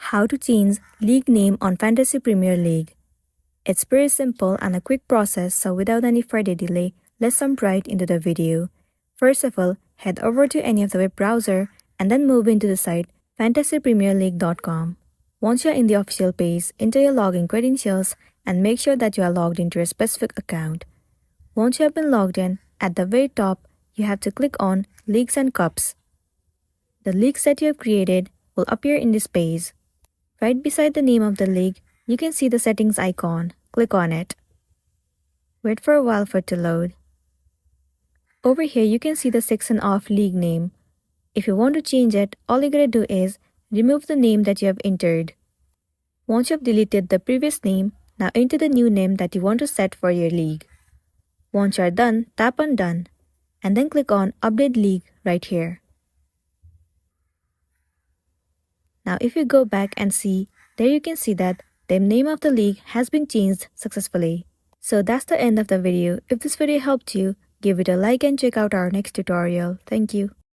How to change league name on Fantasy Premier League. It's pretty simple and a quick process, so without any further delay, let's jump right into the video. First of all, head over to any of the web browser and then move into the site fantasypremierleague.com. Once you're in the official page, enter your login credentials and make sure that you are logged into your specific account. Once you have been logged in, at the very top, you have to click on Leagues and Cups. The leagues that you have created will appear in this page. Right beside the name of the league, you can see the settings icon. Click on it. Wait for a while for it to load. Over here, you can see the section of league name. If you want to change it, all you gotta do is remove the name that you have entered. Once you have deleted the previous name, now enter the new name that you want to set for your league. Once you are done, tap on Done, and then click on Update League right here. Now if you go back and see, there you can see that the name of the league has been changed successfully. So that's the end of the video. If this video helped you, give it a like and check out our next tutorial. Thank you.